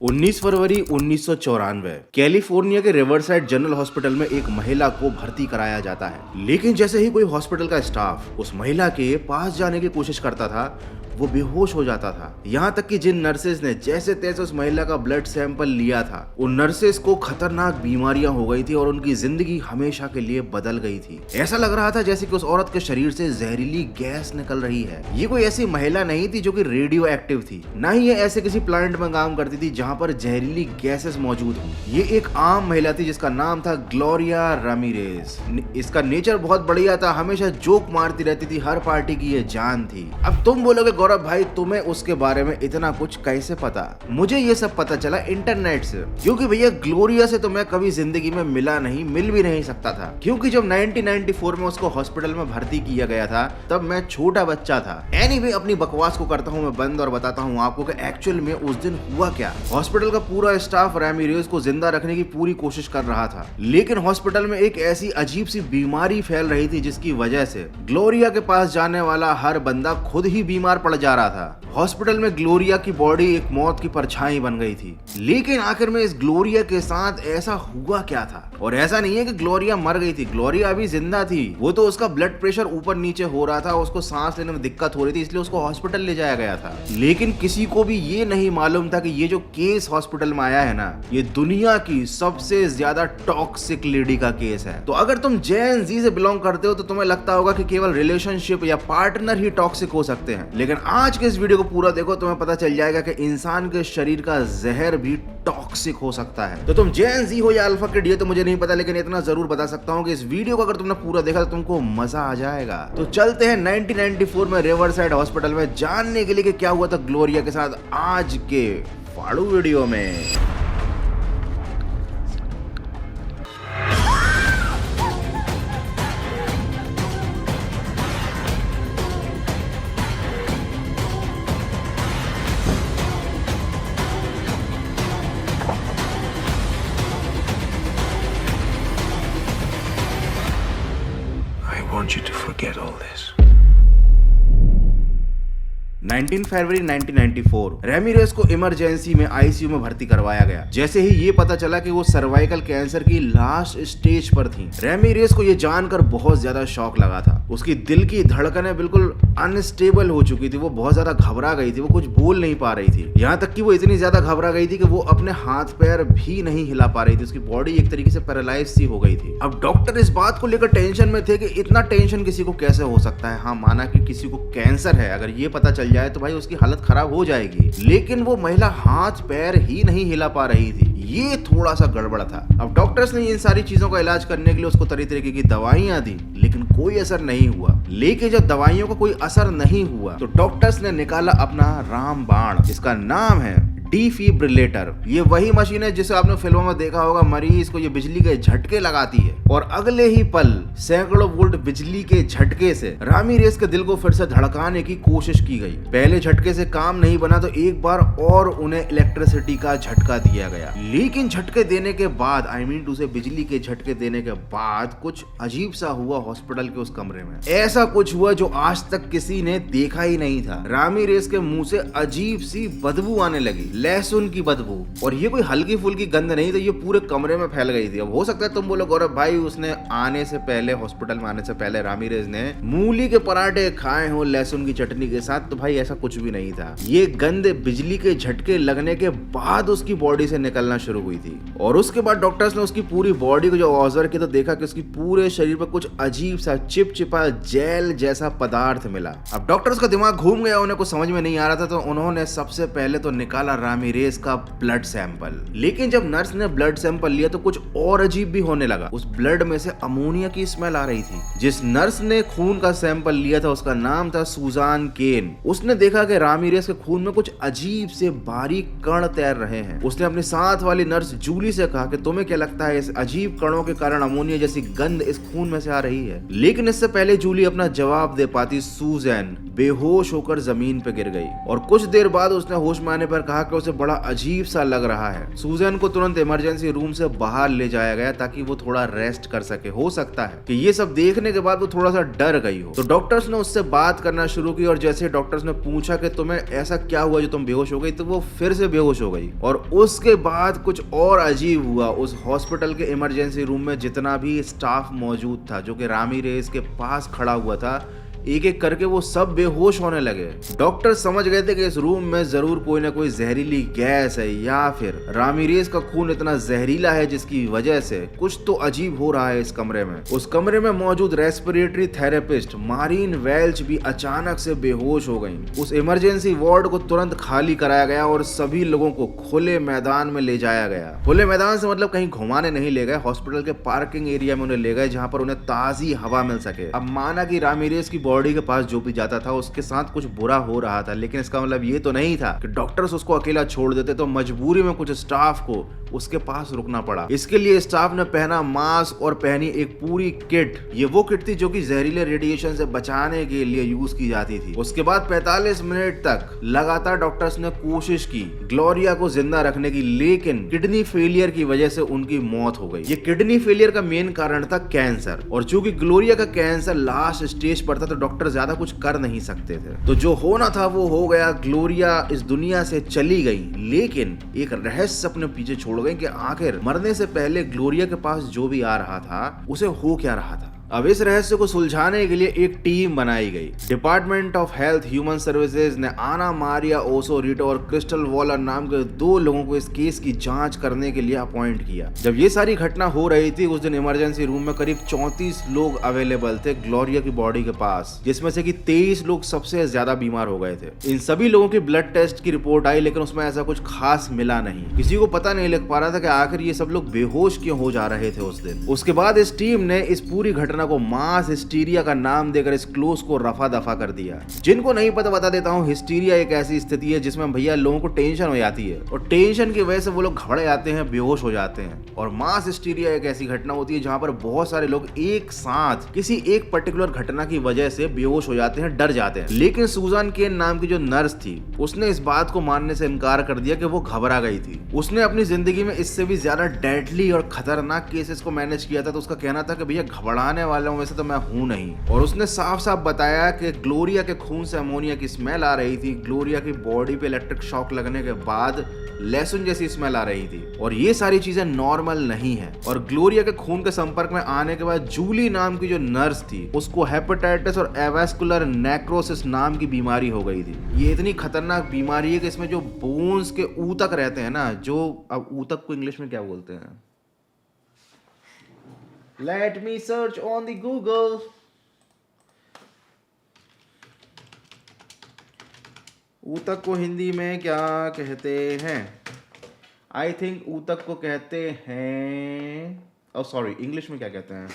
19 फरवरी 1994 California के riverside general hospital में एक महिला को भर्ती कराया जाता है। लेकिन जैसे ही कोई हॉस्पिटल का स्टाफ उस महिला के पास जाने की कोशिश करता था, वो बेहोश हो जाता था। यहाँ तक कि जिन नर्सेज ने जैसे तैसे उस महिला का ब्लड सैंपल लिया था, उन नर्सेज को खतरनाक बीमारियां हो गई थी और उनकी जिंदगी हमेशा के लिए बदल गई थी। ऐसा लग रहा था जैसे कि उस औरत के शरीर से जहरीली गैस निकल रही है। ये कोई ऐसी महिला नहीं थी जो कि रेडियो एक्टिव थी, ना ही ये ऐसे किसी प्लांट में काम करती थी जहाँ पर जहरीली गैसेस मौजूद हो। ये एक आम महिला थी जिसका नाम था ग्लोरिया रामिरेज। इसका नेचर बहुत बढ़िया था, हमेशा जोक मारती रहती थी, हर पार्टी की ये जान थी। अब तुम बोलोगे गौरव भाई तुम्हें उसके बारे में इतना कुछ कैसे पता? मुझे ये सब पता चला इंटरनेट से, क्योंकि भैया ग्लोरिया से तो मैं कभी जिंदगी में मिल भी नहीं सकता था। क्योंकि जब 1994 में उसको हॉस्पिटल में भर्ती किया गया था, तब मैं छोटा बच्चा था। एनीवे, अपनी बकवास को करता हूँ मैं बंद और बताता हूँ आपको कि एक्चुअल में उस दिन हुआ क्या। हॉस्पिटल का पूरा स्टाफ रामिरेज को जिंदा रखने की पूरी कोशिश कर रहा था, लेकिन हॉस्पिटल में एक ऐसी अजीब सी बीमारी फैल रही थी जिसकी वजह से ग्लोरिया के पास जाने वाला हर बंदा खुद ही बीमार पड़ जा रहा था। हॉस्पिटल में ग्लोरिया की बॉडी एक मौत की परछाई बन गई थी। लेकिन आखिर में इस ग्लोरिया के साथ ऐसा हुआ क्या था? और ऐसा नहीं है कि ग्लोरिया मर गई थी, ग्लोरिया अभी जिंदा थी। वो तो उसका ब्लड प्रेशर ऊपर नीचे हो रहा था, उसको सांस लेने में दिक्कत हो रही थी, इसलिए उसको हॉस्पिटल ले जाया गया था। लेकिन किसी को भी ये नहीं मालूम था कि ये जो केस हॉस्पिटल में आया है ना, ये दुनिया की सबसे ज्यादा टॉक्सिक लेडी का केस है। तो अगर तुम जेन जी से बिलोंग करते हो तो तुम्हें लगता होगा कि केवल रिलेशनशिप या पार्टनर ही टॉक्सिक हो सकते हैं, लेकिन आज के इस वीडियो को पूरा देखो, तुम्हें पता चल जाएगा कि इंसान के शरीर का जहर भी टॉक्सिक हो सकता है। तो तुम जेन जी हो या अल्फा किड, ये तो मुझे नहीं पता, लेकिन इतना जरूर बता सकता हूँ कि इस वीडियो को अगर तुमने पूरा देखा तो तुमको मजा आ जाएगा। तो चलते हैं 1994 में रिवरसाइड हॉस्पिटल में जानने के लिए कि क्या हुआ था ग्लोरिया के साथ आज के फाड़ू वीडियो में। I want you to forget all this. 19 फरवरी 1994 रेमिरेज को इमरजेंसी में आईसीयू में भर्ती करवाया गया। जैसे ही ये पता चला कि वो सर्वाइकल कैंसर की लास्ट स्टेज पर थी, रेमिरेज को ये जानकर बहुत ज्यादा शॉक लगा था। उसकी दिल की धड़कनें बिल्कुल अनस्टेबल हो चुकी थी, वो बहुत ज्यादा घबरा गई थी, वो कुछ बोल नहीं पा रही थी। यहाँ तक कि वो इतनी ज्यादा घबरा गई थी कि वो अपने हाथ पैर भी नहीं हिला पा रही थी, उसकी बॉडी एक तरीके से पैरालाइज सी हो गई थी। अब डॉक्टर इस बात को लेकर टेंशन में थे कि इतना टेंशन किसी को कैसे हो सकता है। हाँ, माना कि किसी को कैंसर है, अगर ये पता चल जाए तो भाई उसकी हालत खराब हो जाएगी, लेकिन वो महिला हाथ पैर ही नहीं हिला पा रही थी, ये थोड़ा सा गड़बड़ था। अब डॉक्टर्स ने इन सारी चीजों का इलाज करने के लिए उसको तरह तरीके की दवाइयां दी, लेकिन कोई असर नहीं हुआ। लेकिन जब दवाइयों का कोई असर नहीं हुआ तो डॉक्टर्स ने निकाला अपना रामबाण, जिसका नाम है डिफिब्रिलेटर। ये वही मशीन है जिसे आपने फिल्मों में देखा होगा, मरीज को ये बिजली के झटके लगाती है और अगले ही पल सैकड़ों वोल्ट बिजली के झटके से रामिरेज के दिल को फिर से धड़काने की कोशिश की गई। पहले झटके से काम नहीं बना तो एक बार और उन्हें इलेक्ट्रिसिटी का झटका दिया गया। लेकिन झटके देने के बाद, बिजली के झटके देने के बाद कुछ अजीब सा हुआ हॉस्पिटल के उस कमरे में। ऐसा कुछ हुआ जो आज तक किसी ने देखा ही नहीं था। रामिरेज के मुंह से अजीब सी बदबू आने लगी, लहसुन की बदबू, और ये कोई हल्की फुल्की गंध नहीं थी, ये पूरे कमरे में फैल गई थी। अब हो सकता है तुम बोलो गौरव भाई उसने आने से पहले, हॉस्पिटल में आने से पहले रामिरेज ने मूली के पराठे खाए हो लहसुन की चटनी के साथ, तो भाई ऐसा कुछ भी नहीं था। ये गंध बिजली के झटके लगने के बाद उसकी बॉडी से निकलना शुरू हुई थी, और उसके बाद डॉक्टर्स ने उसकी पूरी बॉडी को जो ऑब्जर्व किया तो देखा कि उसकी पूरे शरीर पर कुछ अजीब सा चिपचिपा जेल जैसा पदार्थ मिला। अब डॉक्टर्स का दिमाग घूम गया, उन्हें कुछ समझ में नहीं आ रहा था, तो उन्होंने सबसे पहले तो निकाला रामिरेज का ब्लड सैंपल। लेकिन जब नर्स ने ब्लड सैंपल लिया तो कुछ और अजीब भी होने लगा। उस ब्लड में से अमोनिया की स्मेल आ रही थी। जिस नर्स ने खून का सैंपल लिया था उसका नाम था सुजान केन। उसने देखा कि रामिरेज के खून में कुछ अजीब से बारीक कण तैर रहे हैं। उसने अपनी साथ वाली नर्स जूली से कहा कि तुम्हें क्या लगता है इस अजीब कणों के कारण अमोनिया जैसी गंध इस खून में से आ रही है? लेकिन इससे पहले जूली अपना जवाब दे पाती, सुजैन बेहोश होकर जमीन पे गिर गई, और कुछ देर बाद उसने होश में आने पर कहा कि उसे बड़ा अजीब सा लग रहा है। सूजन को तुरंत इमरजेंसी रूम से बाहर ले जाया गया ताकि वो थोड़ा रेस्ट कर सके। हो सकता है कि ये सब देखने के बाद वो थोड़ा सा डर गई हो। तो डॉक्टर्स ने उससे बात करना शुरू की और जैसे डॉक्टर्स ने पूछा कि तुम्हें ऐसा क्या हुआ जो तुम बेहोश हो गई, तो वो फिर से बेहोश हो गई। और उसके बाद कुछ और अजीब हुआ। उस हॉस्पिटल के इमरजेंसी रूम में जितना भी स्टाफ मौजूद था जो कि रामीरेज के पास खड़ा हुआ था, एक एक करके वो सब बेहोश होने लगे। डॉक्टर समझ गए थे कि इस रूम में जरूर कोई ना कोई जहरीली गैस है या फिर रामीरेज का खून इतना जहरीला है जिसकी वजह से कुछ तो अजीब हो रहा है इस कमरे में। उस कमरे में मौजूद रेस्पिरेटरी थेरेपिस्ट मारीन वेल्च भी अचानक से बेहोश हो गई। उस इमरजेंसी वार्ड को तुरंत खाली कराया गया और सभी लोगों को खुले मैदान में ले जाया गया। खुले मैदान से मतलब कहीं घुमाने नहीं ले गए, हॉस्पिटल के पार्किंग एरिया में उन्हें ले गए जहां पर उन्हें ताजी हवा मिल सके। अब माना कि रामीरेज की बॉडी के पास जो भी जाता था उसके साथ कुछ बुरा हो रहा था, लेकिन इसका मतलब ये तो नहीं था कि डॉक्टर्स उसको अकेला छोड़ देते। तो मजबूरी में कुछ स्टाफ को उसके पास रुकना पड़ा। इसके लिए स्टाफ ने पहना मास्क और पहनी एक पूरी किट। ये वो किट थी जो कि जहरीले रेडिएशन से बचाने के लिए यूज की जाती थी। उसके बाद 45 मिनट तक लगातार डॉक्टर्स ने कोशिश की ग्लोरिया को जिंदा रखने की, लेकिन किडनी फेलियर की वजह से उनकी मौत हो गई। ये किडनी फेलियर का मेन कारण था कैंसर, और चूंकि ग्लोरिया का कैंसर लास्ट स्टेज पर था तो डॉक्टर ज्यादा कुछ कर नहीं सकते थे। तो जो होना था वो हो गया। ग्लोरिया इस दुनिया से चली गई, लेकिन एक रहस्य अपने पीछे छोड़ गई कि आखिर मरने से पहले ग्लोरिया के पास जो भी आ रहा था उसे हो क्या रहा था। अब इस रहस्य को सुलझाने के लिए एक टीम बनाई गई। Department of health human services ने आना मारिया ओसोरिटो और क्रिस्टल वॉलर नाम के 2 लोगों को इस केस की जांच करने के लिए अपॉइंट किया। जब ये सारी घटना हो रही थी उस दिन इमरजेंसी रूम में करीब 34 लोग अवेलेबल थे ग्लोरिया की बॉडी के पास, जिसमें से कि 23 लोग सबसे ज्यादा बीमार हो गए थे। इन सभी लोगों की ब्लड टेस्ट की रिपोर्ट आई, लेकिन उसमें ऐसा कुछ खास मिला नहीं। किसी को पता नहीं लग पा रहा था कि आखिर ये सब लोग बेहोश क्यों हो जा रहे थे उस दिन। उसके बाद इस टीम ने इस पूरी घटना को मास हिस्टीरिया का नाम देकर इस क्लोज को रफा दफा कर दिया। जिनको नहीं पता बता देता हूँ, हिस्टीरिया एक ऐसी स्थिति है जिसमें भैया लोगों को टेंशन हो जाती है और टेंशन की वजह से वो लोग घबरा जाते हैं, बेहोश हो जाते हैं। और मास हिस्टीरिया एक ऐसी घटना होती है जहां पर बहुत सारे लोग एक साथ किसी एक पर्टिकुलर घटना की वजह से बेहोश हो जाते हैं, डर जाते हैं। लेकिन सूजन केन नाम की जो नर्स थी उसने इस बात को मानने से इनकार कर दिया कि वो घबरा गई थी। उसने अपनी जिंदगी में इससे भी ज्यादा डेडली और खतरनाक केसेस को मैनेज किया था, तो उसका कहना था कि भैया घबराने वालों में से तो मैं हूं नहीं। और उसने साफ साफ बताया कि ग्लोरिया के खून से अमोनिया की स्मेल आ रही थी। ग्लोरिया की बॉडी पे इलेक्ट्रिक शॉक लगने के बाद लहसुन जैसी स्मेल आ रही थी और ये सारी चीजें नॉर्मल नहीं है। और ग्लोरिया के खून के संपर्क में आने के बाद जूली नाम की जो नर्स थी उसको हेपेटाइटिस और एवास्कुलर नेक्रोसिस नाम की बीमारी हो गई थी। ये इतनी खतरनाक बीमारी है कि इसमें जो बोन्स के ऊतक रहते हैं ना, जो अब ऊतक को इंग्लिश में क्या बोलते हैं, Let me search on the Google. ऊतक को हिंदी में क्या कहते हैं? आई थिंक ऊतक को कहते हैं, oh सॉरी, इंग्लिश में क्या कहते हैं?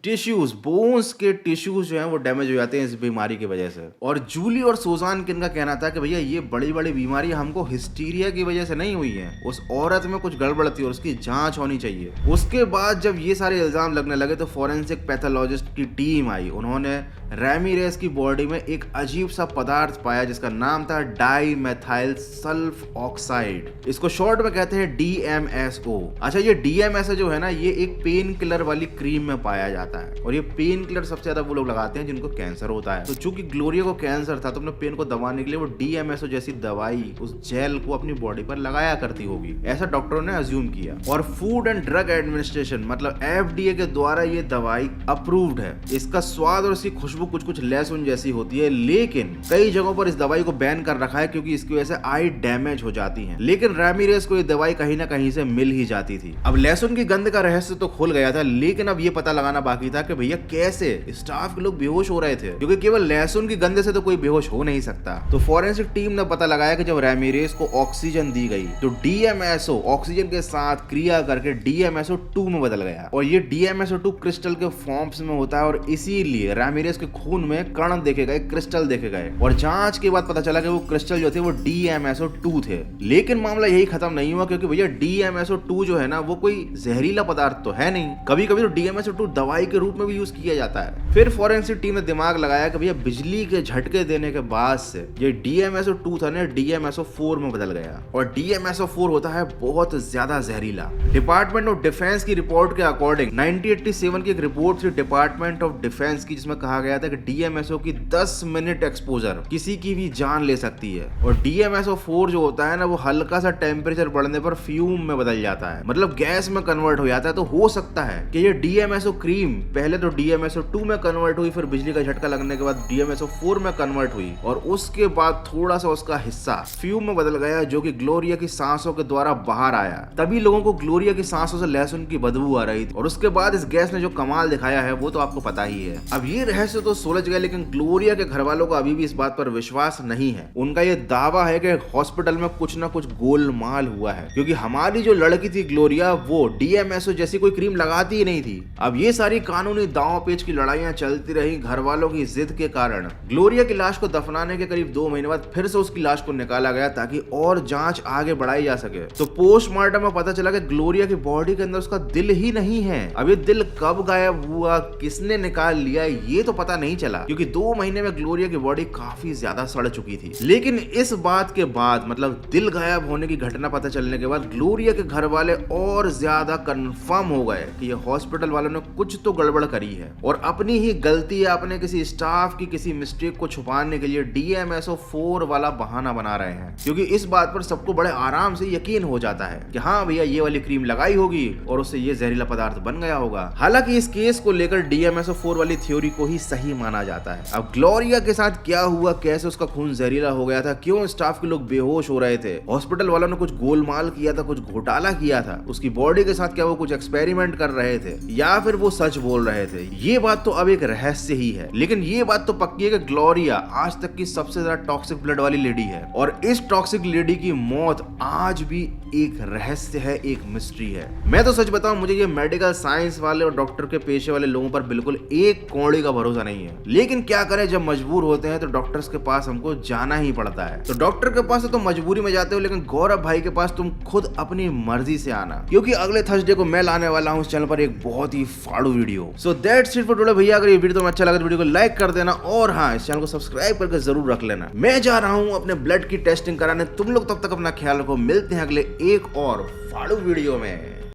टिश्यूज, बोन्स के टिश्यूज जो हैं वो डैमेज हो जाते हैं इस बीमारी की वजह से। और जूली और सूजान किन का कहना था कि भैया ये बड़ी बड़ी बीमारी हमको हिस्टीरिया की वजह से नहीं हुई है, उस औरत में कुछ गड़बड़ थी और उसकी जांच होनी चाहिए। उसके बाद जब ये सारे इल्जाम लगने लगे तो फॉरेंसिक पैथोलॉजिस्ट की टीम आई। उन्होंने रामीरेज की बॉडी में एक अजीब सा पदार्थ पाया जिसका नाम था डाई मेथाइल सल्फ ऑक्साइड। इसको शॉर्ट में कहते हैं DMSO। अच्छा, ये DMSO जो है ना, ये एक पेन किलर वाली क्रीम में पाया जाता है और ये पेन किलर सबसे ज्यादा वो लोग लगाते हैं जिनको कैंसर होता है। तो चूंकि ग्लोरिया को कैंसर था तो अपने पेन को दबाने के लिए वो DMSO जैसी दवाई उस जेल को अपनी बॉडी पर लगाया करती होगी, ऐसा डॉक्टरों ने अज्यूम किया। और फूड एंड ड्रग एडमिनिस्ट्रेशन मतलब FDA के द्वारा ये दवाई अप्रूव्ड है। इसका स्वाद और इसकी खुशबू कुछ लहसुन जैसी होती है, लेकिन कई जगहों पर इस दवाई को बैन कर रखा है क्योंकि इसकी वजह से आई डैमेज हो जाती है। लेकिन रामीरेज को ये दवाई कहीं ना कहीं से मिल ही जाती थी। अब लहसुन की गंध का रहस्य तो खुल गया था, लेकिन अब ये पता लगाना बाकी था कि भैया कैसे स्टाफ के लोग बेहोश हो रहे थे, क्योंकि केवल लहसुन की गंध से तो कोई बेहोश हो नहीं सकता। तो फॉरेंसिक टीम ने पता लगाया कि जब रामीरेज को ऑक्सीजन दी गई तो DMSO ऑक्सीजन के साथ क्रिया करके DMSO2 में बदल गया और ये DMSO2 क्रिस्टल के फॉर्म्स में होता है और इसीलिए रामीरेज उसके खून में कण देखे गए, क्रिस्टल देखे गए और जांच के बाद पता चला कि वो क्रिस्टल जो थे वो DMSO2 थे। लेकिन मामला यही खत्म नहीं हुआ, क्योंकि भैया DMSO2 जो है ना वो कोई जहरीला पदार्थ तो है नहीं। कभी कभी तो DMSO2 दवाई के रूप में भी यूज किया जाता है। फिर फॉरेंसिक टीम ने दिमाग लगाया कि भैया बिजली के झटके देने के बाद से ये DMSO2 था ना DMSO4 में बदल गया, और DMSO4 होता है बहुत ज्यादा जहरीला। डिपार्टमेंट ऑफ डिफेंस की रिपोर्ट के अकॉर्डिंग 1987 की एक रिपोर्ट थी डिपार्टमेंट ऑफ डिफेंस की, जिसमें कहा गया था कि DMSO की 10 मिनट एक्सपोजर किसी की भी जान ले सकती है। और DMSO4 जो होता है ना वो हल्का सा टेम्परेचर बढ़ने पर फ्यूम में बदल जाता है, मतलब गैस में कन्वर्ट हो जाता है। तो हो सकता है कि ये DMSO क्रीम पहले तो DMSO2 में कन्वर्ट हुई, फिर बिजली का झटका लगने के बाद DMSO4 में कन्वर्ट हुई, और उसके बाद थोड़ा सा उसका हिस्सा फ्यूम में बदल गया, जो कि ग्लोरिया की सांसों के द्वारा बाहर आया। तभी लोगों को ग्लोरिया की सांसों से लहसुन की बदबू आ रही थी, और उसके बाद इस गैस ने जो कमाल दिखाया है वो तो आपको पता ही है। अब ये रहस्य तो सुलझ गया, लेकिन ग्लोरिया के घर वालों को अभी भी इस बात पर विश्वास नहीं है। उनका ये दावा है कि हॉस्पिटल में कुछ ना कुछ गोलमाल हुआ है, क्योंकि हमारी जो लड़की थी ग्लोरिया वो DMSO जैसी कोई क्रीम लगाती ही नहीं थी। अब ये सारी कानूनी दांव पेच की लड़ाइयां चलती रही घर वालों की जिद के कारण। ग्लोरिया की लाश को दफनाने के करीब 2 महीने बाद फिर से उसकी लाश को निकाला गया ताकि और जांच आगे बढ़ाई जा सके। तो पोस्टमार्टम में पता चला कि ग्लोरिया की बॉडी के अंदर उसका दिल ही नहीं है। अब ये दिल कब गायब हुआ, किसने निकाल लिया, ये तो पता नहीं चला, क्योंकि 2 महीने में ग्लोरिया की बॉडी काफी ज्यादा सड़ चुकी थी। लेकिन इस बात के बाद, मतलब दिल गायब होने की घटना पता चलने के बाद, ग्लोरिया के घर वाले और ज्यादा कंफर्म हो गए कि ये हॉस्पिटल वालों ने कुछ तो गड़बड़ करी है, और अपनी ही गलती या अपने किसी स्टाफ की किसी मिस्टेक को छुपाने के लिए DMSO4 वाला बहाना बना रहे हैं। क्योंकि इस बात पर सबको बड़े आराम से यकीन हो जाता है कि हाँ भैया ये वाली क्रीम लगाई होगी और उससे ये जहरीला पदार्थ बन गया होगा। हालांकि इस केस को लेकर DMSO4 वाली थ्योरी को ही सही माना जाता है। अब ग्लोरिया के साथ क्या हुआ, कैसे उसका खून जहरीला हो गया था, क्यों स्टाफ के लोग बेहोश हो रहे थे, हॉस्पिटल वालों ने कुछ गोलमाल किया था, कुछ घोटाला किया था, उसकी बॉडी के साथ क्या वो कुछ एक्सपेरिमेंट कर रहे थे या फिर वो सच बोल रहे थे, ये बात तो अब एक रहस्य ही है। लेकिन ये बात तो पक्की है कि ग्लोरिया आज तक की सबसे ज्यादा टॉक्सिक ब्लड वाली लेडी है, और इस टॉक्सिक लेडी की मौत आज भी एक रहस्य है, एक मिस्ट्री है। मैं तो सच बताऊं, मुझे ये मेडिकल साइंस वाले और डॉक्टर के पेशे वाले लोगों पर बिल्कुल एक कौड़ी का भरोसा नहीं है। लेकिन क्या करें, जब मजबूर होते हैं तो डॉक्टर्स के पास हमको जाना ही पड़ता है। तो डॉक्टर के पास तो मजबूरी में जाते हो, लेकिन गौरव भाई के पास तुम खुद अपनी मर्जी से आना, क्योंकि अगले थर्सडे को मैं लाने वाला हूं इस चैनल पर एक बहुत ही फाड़ू video. So that's it for today भैया। अगर ये वीडियो तुम्हें अच्छा लगा तो वीडियो को लाइक कर देना, और हाँ, इस चैनल को सब्सक्राइब करके जरूर रख लेना। मैं जा रहा हूं अपने ब्लड की टेस्टिंग कराने, तुम लोग तब तक अपना ख्याल रखो। मिलते हैं अगले एक और फाड़ू वीडियो में।